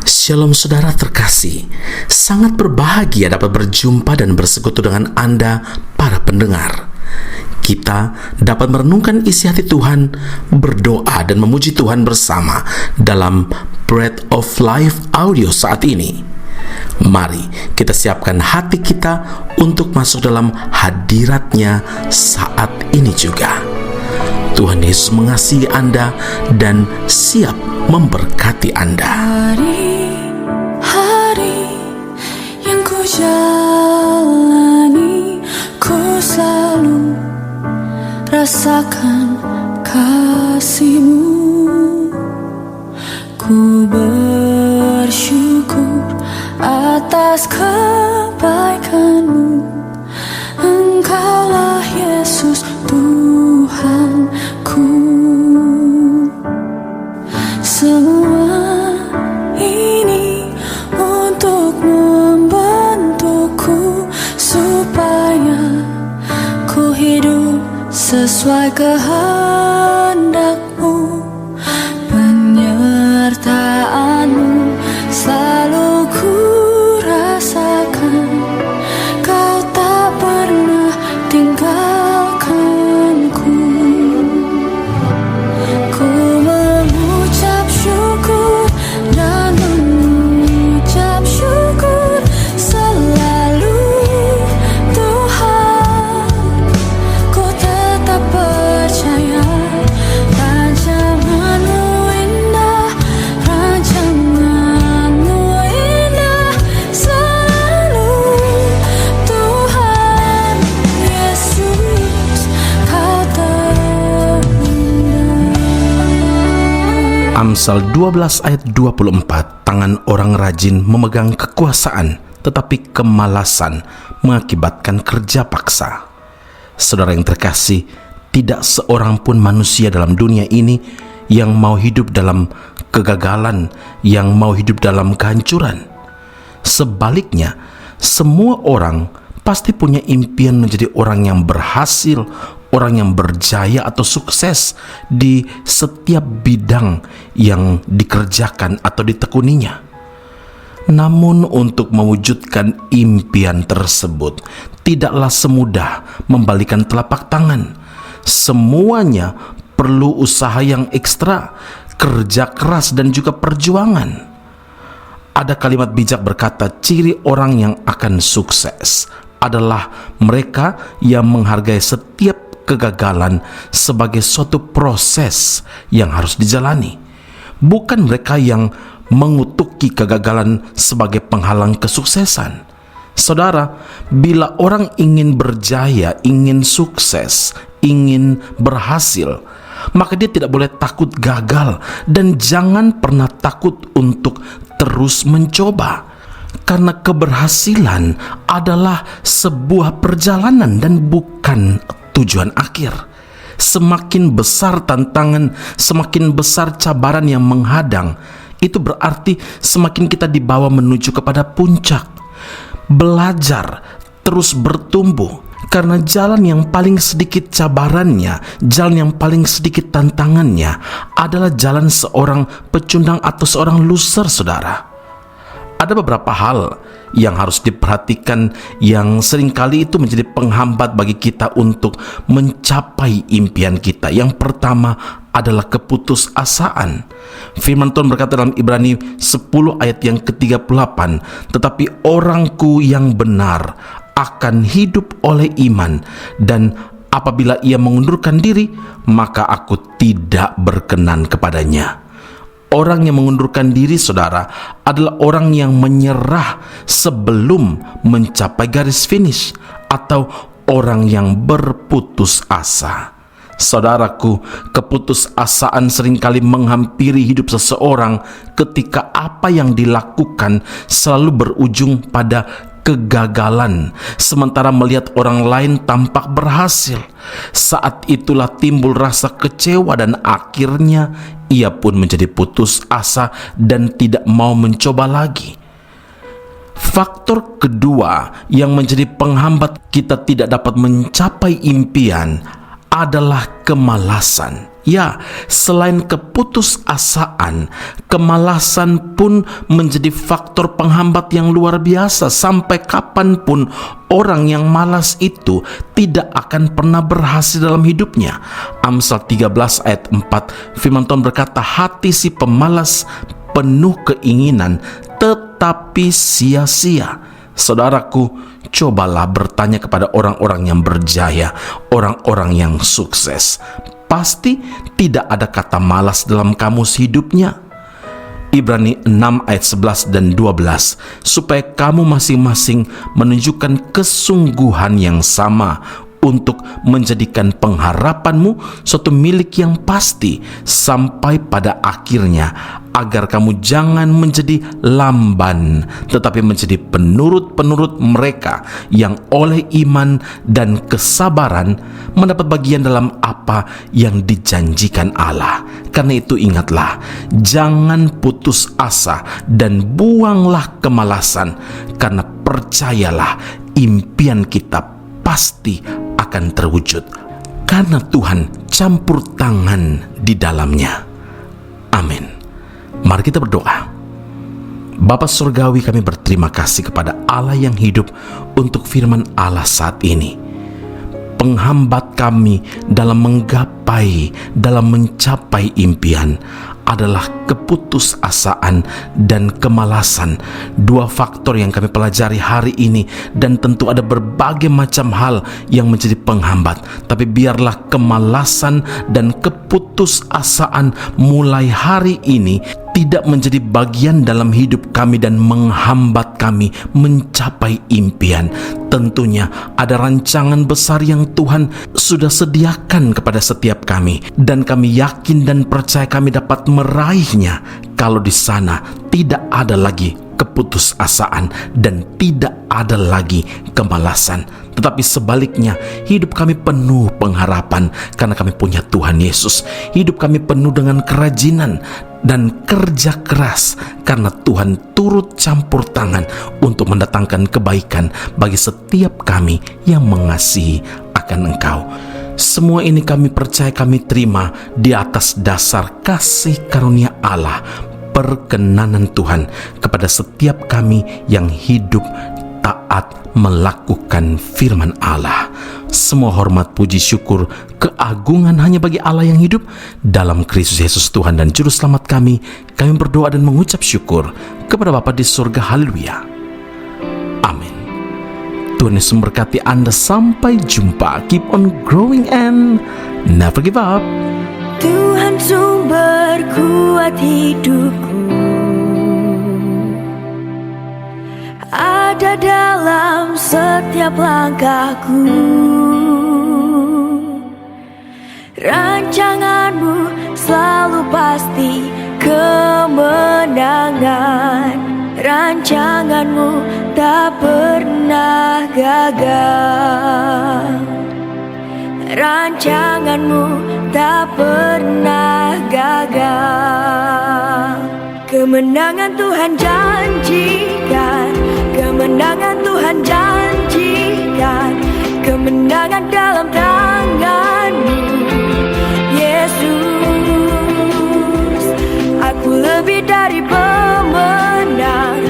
Shalom saudara terkasih, sangat berbahagia dapat berjumpa dan bersekutu dengan Anda para pendengar. Kita dapat merenungkan isi hati Tuhan, berdoa dan memuji Tuhan bersama dalam Bread of Life audio saat ini. Mari kita siapkan hati kita untuk masuk dalam hadirat-Nya saat ini juga. Tuhan Yesus mengasihi Anda dan siap memberkati Anda. Hari-hari yang ku jalani, ku selalu rasakan kasih-Mu. Ku bersyukur atas kebaikan-Mu. Engkaulah Yesus Tuhanku. Semua ini untuk membentukku supaya ku hidup sesuai kehendak-Mu. Penyertaan-Mu selalu ku rasakan. Kau tak pernah tinggalkanku. Ku mengucap syukur dan mengucap syukur selalu, Tuhan. Ku tetap percaya rancangan-Mu indah, rancangan-Mu indah selalu, Tuhan Yesus, Kau terindah. Amsal 12 ayat 24, tangan orang rajin memegang kekuasaan, tetapi kemalasan mengakibatkan kerja paksa. Saudara yang terkasih, tidak seorang pun manusia dalam dunia ini yang mau hidup dalam kegagalan, yang mau hidup dalam kehancuran. Sebaliknya, semua orang pasti punya impian menjadi orang yang berhasil, orang yang berjaya atau sukses di setiap bidang yang dikerjakan atau ditekuninya. Namun untuk mewujudkan impian tersebut tidaklah semudah membalikan telapak tangan. Semuanya perlu usaha yang ekstra, kerja keras dan juga perjuangan. Ada kalimat bijak berkata, ciri orang yang akan sukses adalah mereka yang menghargai setiap kegagalan sebagai suatu proses yang harus dijalani, bukan mereka yang mengutuki kegagalan sebagai penghalang kesuksesan. Saudara, bila orang ingin berjaya, ingin sukses, ingin berhasil, maka dia tidak boleh takut gagal dan jangan pernah takut untuk terus mencoba. Karena keberhasilan adalah sebuah perjalanan dan bukan tujuan akhir. Semakin besar tantangan, semakin besar cabaran yang menghadang, itu berarti semakin kita dibawa menuju kepada puncak. Belajar, terus bertumbuh, karena jalan yang paling sedikit cabarannya, jalan yang paling sedikit tantangannya adalah jalan seorang pecundang atau seorang loser, saudara. Ada beberapa hal yang harus diperhatikan yang seringkali itu menjadi penghambat bagi kita untuk mencapai impian kita. Yang pertama adalah keputusasaan. Firman Tuhan berkata dalam Ibrani 10 ayat yang ke-38, tetapi orangku yang benar akan hidup oleh iman, dan apabila ia mengundurkan diri, maka aku tidak berkenan kepadanya. Orang yang mengundurkan diri, saudara, adalah orang yang menyerah sebelum mencapai garis finish, atau orang yang berputus asa. Saudaraku, keputusasaan seringkali menghampiri hidup seseorang ketika apa yang dilakukan selalu berujung pada kegagalan, sementara melihat orang lain tampak berhasil. Saat itulah timbul rasa kecewa dan akhirnya ia pun menjadi putus asa dan tidak mau mencoba lagi. Faktor kedua yang menjadi penghambat kita tidak dapat mencapai impian adalah kemalasan. Ya, selain keputusasaan, kemalasan pun menjadi faktor penghambat yang luar biasa. Sampai kapanpun orang yang malas itu tidak akan pernah berhasil dalam hidupnya. Amsal 13 ayat 4, firman Tuhan berkata, hati si pemalas penuh keinginan tetapi sia-sia. Saudaraku, cobalah bertanya kepada orang-orang yang berjaya, orang-orang yang sukses. Pasti tidak ada kata malas dalam kamus hidupnya. Ibrani 6 ayat 11 dan 12, supaya kamu masing-masing menunjukkan kesungguhan yang sama untuk menjadikan pengharapanmu suatu milik yang pasti sampai pada akhirnya, agar kamu jangan menjadi lamban, tetapi menjadi penurut-penurut mereka yang oleh iman dan kesabaran mendapat bagian dalam apa yang dijanjikan Allah. Karena itu ingatlah, jangan putus asa dan buanglah kemalasan, karena percayalah, impian kita pasti akan terwujud, karena Tuhan campur tangan di dalamnya. Amin. Mari kita berdoa. Bapa Surgawi, kami berterima kasih kepada Allah yang hidup untuk firman Allah saat ini. Penghambat kami dalam menggapai, dalam mencapai impian adalah keputusasaan dan kemalasan. Dua faktor yang kami pelajari hari ini, dan tentu ada berbagai macam hal yang menjadi penghambat. Tapi biarlah kemalasan dan keputusasaan mulai hari ini tidak menjadi bagian dalam hidup kami dan menghambat kami mencapai impian. Tentunya ada rancangan besar yang Tuhan sudah sediakan kepada setiap kami, dan kami yakin dan percaya kami dapat meraihnya kalau di sana tidak ada lagi keputusasaan dan tidak ada lagi kemalasan, tetapi sebaliknya hidup kami penuh pengharapan karena kami punya Tuhan Yesus. Hidup kami penuh dengan kerajinan dan kerja keras karena Tuhan turut campur tangan untuk mendatangkan kebaikan bagi setiap kami yang mengasihi akan Engkau. Semua ini kami percaya, kami terima di atas dasar kasih karunia Allah, perkenanan Tuhan kepada setiap kami yang hidup taat melakukan firman Allah. Semua hormat, puji, syukur, keagungan hanya bagi Allah yang hidup dalam Kristus Yesus Tuhan dan Juru Selamat kami. Kami berdoa dan mengucap syukur kepada Bapa di surga. Haleluya. Amin. Tuhan Yesus memberkati Anda. Sampai jumpa. Keep on growing and never give up. Tuhan sumber kuat hidupku, ada dalam setiap langkahku. Rancanganmu selalu pasti kemenangan. Rancanganmu tak pernah gagal. Rancanganmu tak pernah gagal. Kemenangan Tuhan janjikan, kemenangan Tuhan janjikan, kemenangan dalam tangan-Mu, Yesus. Aku lebih dari pemenang,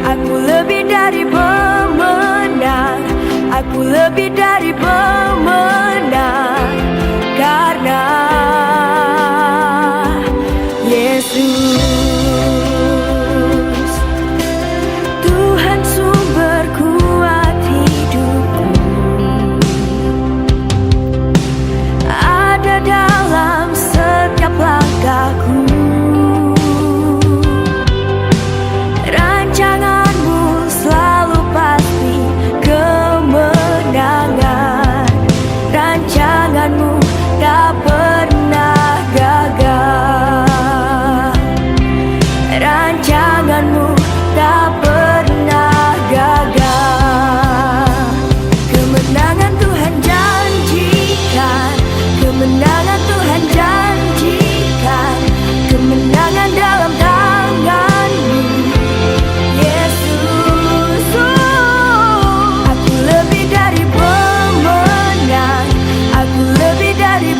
aku lebih dari pemenang, aku lebih dari pemenang, karena Yesus. Tuhan sumber kuat hidupku, ada dalam setiap langkahku. Rancanganmu selalu pasti kemenangan. Rancanganmu tak pernah gagal. Rancanganmu tak pernah gagal. Kemenangan Tuhan janjikan, kemenangan Tuhan janjikan, kemenangan dalam tangan-Mu, Yesus. Aku lebih dari pemenang, aku lebih dari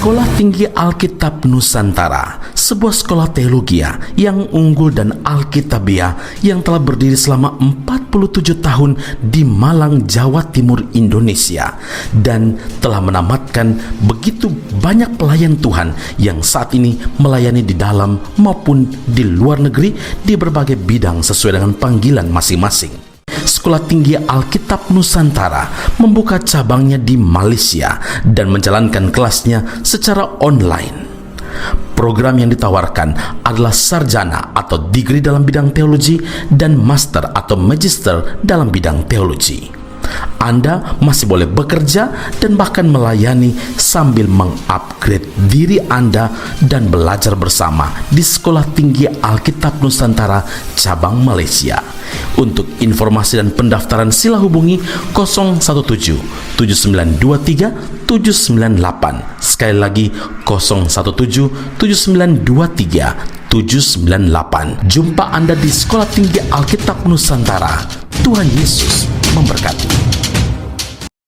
Sekolah Tinggi Alkitab Nusantara, sebuah sekolah teologi yang unggul dan alkitabiah yang telah berdiri selama 47 tahun di Malang, Jawa Timur, Indonesia, dan telah menamatkan begitu banyak pelayan Tuhan yang saat ini melayani di dalam maupun di luar negeri di berbagai bidang sesuai dengan panggilan masing-masing. Sekolah Tinggi Alkitab Nusantara membuka cabangnya di Malaysia dan menjalankan kelasnya secara online. Program yang ditawarkan adalah sarjana atau degree dalam bidang teologi dan master atau magister dalam bidang teologi. Anda masih boleh bekerja dan bahkan melayani sambil mengupgrade diri Anda dan belajar bersama di Sekolah Tinggi Alkitab Nusantara cabang Malaysia. Untuk informasi dan pendaftaran sila hubungi 017 7923 798. Sekali lagi 017 7923 798. Jumpa Anda di Sekolah Tinggi Alkitab Nusantara. Tuhan Yesus memberkati.